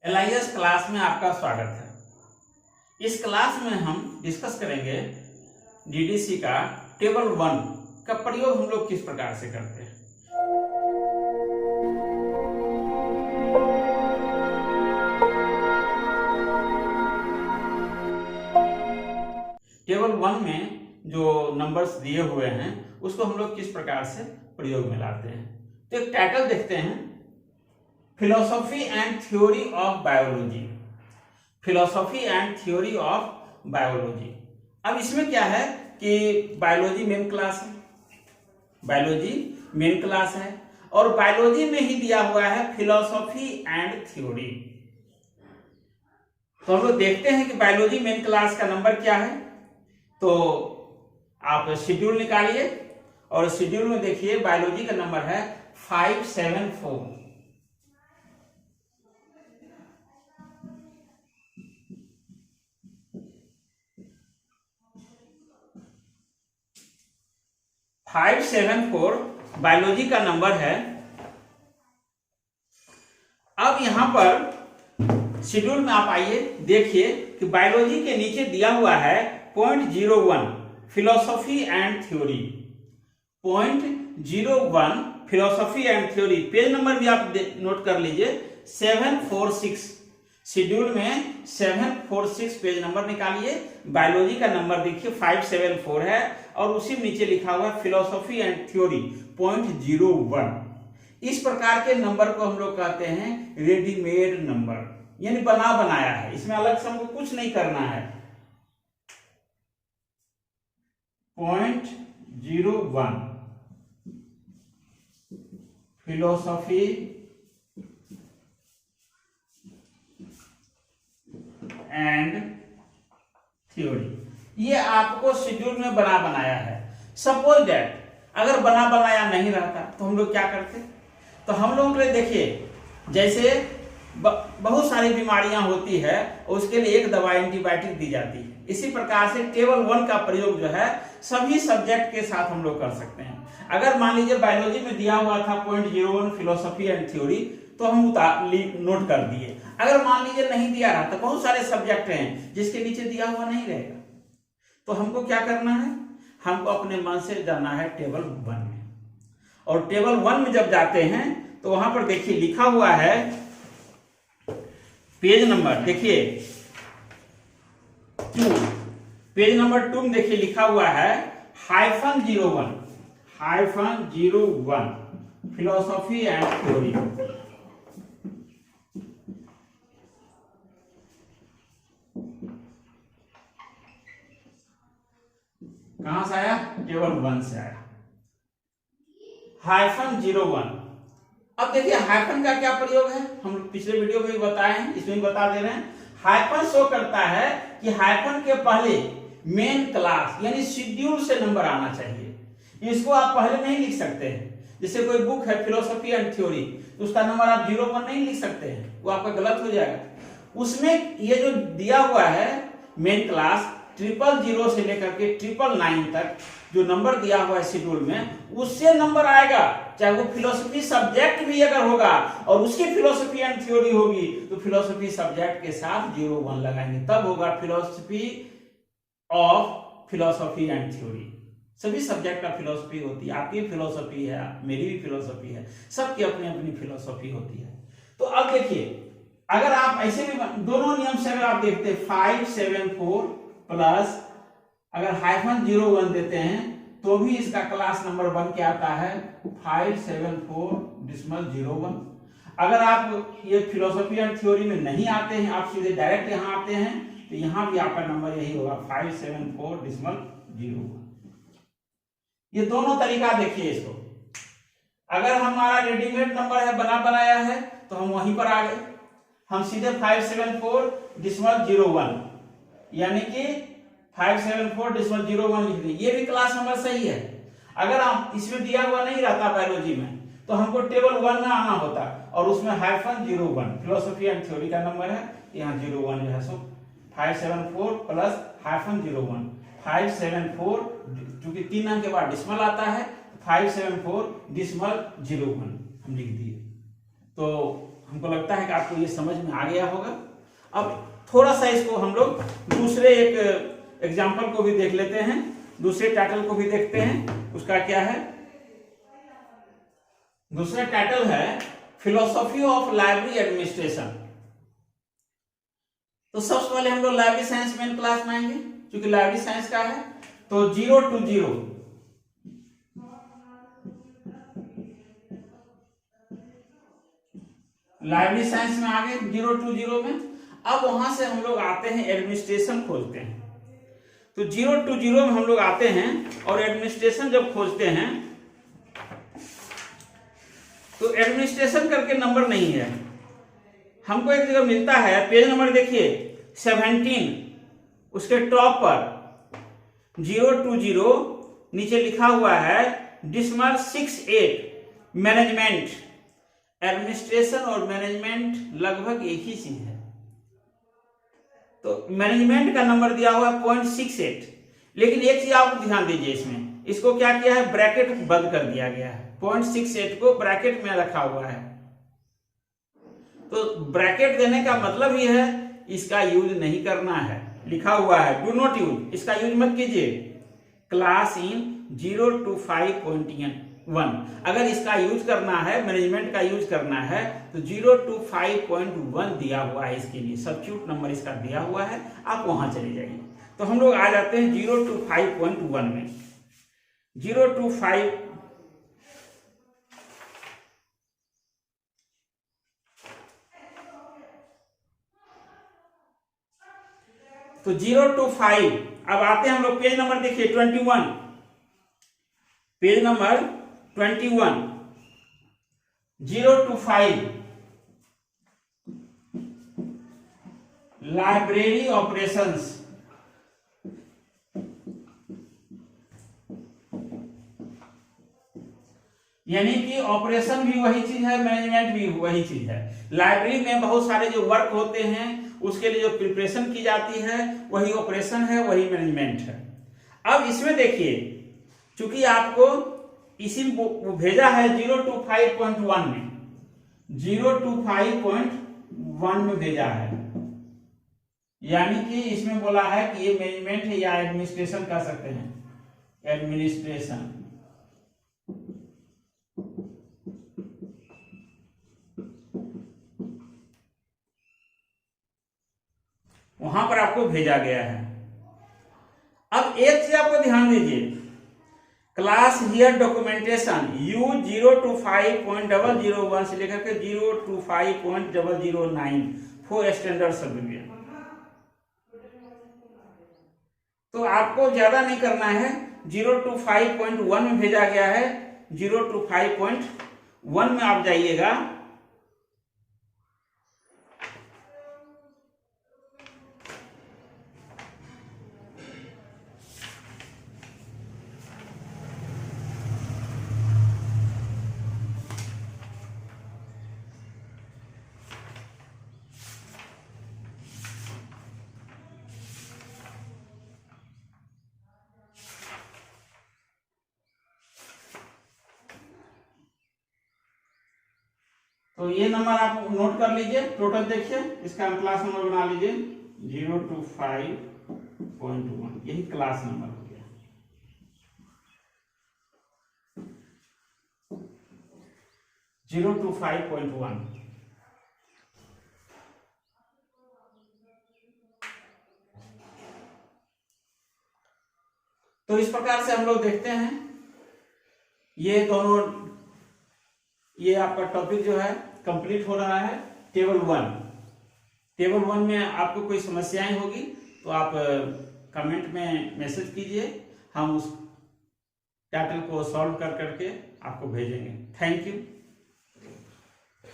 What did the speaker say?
LIS class में आपका स्वागत है। इस क्लास में हम डिस्कस करेंगे DDC का टेबल 1 का प्रयोग हम लोग किस प्रकार से करते हैं। टेबल 1 में जो नंबर्स दिए हुए हैं उसको हम लोग किस प्रकार से प्रयोग में लाते हैं। तो एक टाइटल देखते हैं, philosophy and theory of biology. Philosophy and theory of biology. अब इसमें क्या है कि बायोलॉजी मेन क्लास है, बायोलॉजी मेन क्लास है और बायोलॉजी में ही दिया हुआ है फिलोसॉफी एंड थ्योरी। तो हम लोग देखते हैं कि बायोलॉजी मेन क्लास का नंबर क्या है। तो आप शेड्यूल निकालिए और शेड्यूल में देखिए बायोलॉजी का नंबर है 574। बायोलॉजी का नंबर है। अब यहां पर शेड्यूल में आप आइए, देखिए कि बायोलॉजी के नीचे दिया हुआ है 0.01 philosophy and theory. 0.01 philosophy and theory. Page number भी आप नोट कर लीजिए 746। शेड्यूल में 746 पेज नंबर निकालिए। बायोलॉजी का नंबर देखिए 574 है और उसी नीचे लिखा हुआ है फिलोसॉफी एंड थ्योरी 0.01। इस प्रकार के नंबर को हम लोग कहते हैं रेडीमेड नंबर, यानी बना बनाया है, इसमें अलग से हमको कुछ नहीं करना है। 0.01 फिलोसॉफी एंड थ्योरी, ये आपको शेड्यूल में बना बनाया है। सपोज दैट अगर बना बनाया नहीं रहता तो हम लोग क्या करते, तो हम लोगों के लिए देखिए जैसे बहुत सारी बीमारियां होती है उसके लिए एक दवा एंटीबायोटिक दी जाती है। इसी प्रकार से टेबल 1 का प्रयोग जो है सभी सब्जेक्ट के साथ हम लोग कर सकते हैं। अगर मान लीजिए बायोलॉजी में दिया हुआ था 0.01 फिलोसॉफी एंड थ्योरी तो हम नोट कर दिए। अगर मान लीजिए नहीं दिया रहा तो बहुत सारे सब्जेक्ट हैं जिसके नीचे दिया हुआ नहीं रहेगा, तो हमको क्या करना है, हमको अपने मन से जाना है टेबल 1 में। और टेबल 1 में जब जाते हैं तो वहां पर देखिए लिखा हुआ है पेज नंबर, देखिए 2, पेज नंबर 2 में देखिए लिखा हुआ है -01 फिलोसॉफी एंड थ्योरी। कहां से आया, टेबल 1 से आया -01। अब देखिए हाइफन का क्या प्रयोग है, हम पिछले वीडियो में भी बताए हैं, इसमें भी बता दे रहे हैं। हाइफन शो करता है कि हाइफन के पहले मेन क्लास यानी शेड्यूल से नंबर आना चाहिए। इसको आप पहले नहीं लिख सकते हैं। जैसे कोई बुक है फिलोसॉफी एंड थ्योरी तो उसका नंबर आप 0 पर नहीं लिख सकते हैं, वो आपका गलत हो जाएगा। उसमें ये जो दिया हुआ है मेन क्लास 000 से लेकर के 999 तक जो नंबर दिया हुआ है शेड्यूल में, उससे नंबर आएगा। चाहे वो फिलोसॉफी सब्जेक्ट भी अगर होगा और उसकी फिलोसॉफी एंड थ्योरी होगी तो फिलोसॉफी सब्जेक्ट के साथ 01 लगाएंगे, तब होगा philosophy of philosophy and theory. सभी सब्जेक्ट का फिलोसॉफी होती है, आपकी फिलोसॉफी है, मेरी भी फिलोसॉफी है, सबकी अपनी अपनी फिलोसॉफी होती है। तो अब देखिए अगर आप ऐसे भी दोनों नियम से अगर आप देखते हैं 574 प्लस अगर -01 देते हैं तो भी इसका क्लास नंबर 1 क्या आता है 574.01। अगर आप ये फिलोसॉफी एंड थ्योरी में नहीं आते हैं, आप सीधे डायरेक्ट यहां आते हैं तो यहां भी आपका नंबर यही होगा 574.01। ये दोनों तरीका देखिए इसको। अगर हमारा रेडीमेड नंबर है, बना बनाया है, तो हम वहीं पर आ गए, हम सीधे 574.01 यानी कि 574.01 लिख दें, ये भी क्लास नंबर सही है। अगर आप इसमें दिया हुआ नहीं रहता बायोलॉजी में तो हमको टेबल 1 में आना होता और उसमें -01 फिलोसॉफी एंड थ्योरी का नंबर है, यहाँ 01 जो है, सो 574 प्लस -01 574, क्योंकि 3 अंक के बाद डिस्मल आता है 574.01 हम लिख दिए। तो हमको लगता है कि आपको ये समझ में आ गया होगा। अब थोड़ा सा इसको हम लोग दूसरे एक एग्जाम्पल को भी देख लेते हैं, दूसरे टाइटल को भी देखते हैं। उसका क्या है, दूसरा टाइटल है फिलोसॉफी ऑफ लाइब्रेरी एडमिनिस्ट्रेशन। तो सबसे पहले हम लोग लाइब्रेरी साइंस मेन क्लास में आएंगे, क्योंकि लाइब्रेरी साइंस का है। तो 0 to 0 लाइब्रेरी साइंस में आ गए, 0 to 0 में। अब वहां से हम लोग आते हैं एडमिनिस्ट्रेशन खोजते हैं। तो 0 to 0 में हम लोग आते हैं और एडमिनिस्ट्रेशन जब खोजते हैं तो एडमिनिस्ट्रेशन करके नंबर नहीं है, हमको एक जगह मिलता है, पेज नंबर देखिए 17, उसके टॉप पर 0 to 0 नीचे लिखा हुआ है डिसमल 68 मैनेजमेंट। एडमिनिस्ट्रेशन और मैनेजमेंट लगभग एक ही चीज है। तो मैनेजमेंट का नंबर दिया हुआ है 0.68, लेकिन एक चीज आप ध्यान दीजिए, इसमें इसको क्या किया है, ब्रैकेट बंद कर दिया गया है। 0.68 को ब्रैकेट में रखा हुआ है। तो ब्रैकेट देने का मतलब ही है इसका यूज नहीं करना है, लिखा हुआ है डू नॉट यूज, इसका यूज मत कीजिए। क्लास इन 0 to 5.1, अगर इसका यूज करना है, मैनेजमेंट का यूज करना है, तो 0 to 5.1 दिया हुआ है, इसके लिए सब्स्टिट्यूट नंबर इसका दिया हुआ है, आप वहां चले जाइए। तो हम लोग आ जाते हैं 0 to 5.1 में। 0 to 5 तो 0 to 5 अब आते हैं हम लोग, पेज नंबर देखिए 21, page number 21, 0 to 5 library operations. यानी कि ऑपरेशन भी वही चीज है, मैनेजमेंट भी वही चीज है। लाइब्रेरी में बहुत सारे जो वर्क होते हैं उसके लिए जो प्रिपरेशन की जाती है वही ऑपरेशन है, वही मैनेजमेंट है। अब इसमें देखिए, चूंकि आपको इसी भेजा है 0 to 5.1 में, 0 to 5.1 में भेजा है, यानी कि इसमें बोला है कि ये मैनेजमेंट है या एडमिनिस्ट्रेशन कह सकते हैं, एडमिनिस्ट्रेशन। वहां पर आपको भेजा गया है। अब एक चीज आपको ध्यान दीजिए, class here documentation use 0 to 5.001 से लेकर के 0 to 5.009 फॉर स्टैंडर्ड सब्डिविजन। तो आपको ज्यादा नहीं करना है, 0 to 5.1 में भेजा गया है, 0 to 5.1 में आप जाइएगा। तो ये नंबर आप नोट कर लीजिए, टोटल देखिए, इसका क्लास नंबर बना लीजिए 0 to 5.1, यही क्लास नंबर हो गया। Zero two 5.1। तो इस प्रकार से हम लोग देखते हैं, ये दोनों, ये आपका टॉपिक जो है कंप्लीट हो रहा है। टेबल 1, टेबल 1 में आपको कोई समस्याएं होगी तो आप कमेंट में मैसेज कीजिए, हम उस टाइटल को सॉल्व कर करके आपको भेजेंगे। Thank you.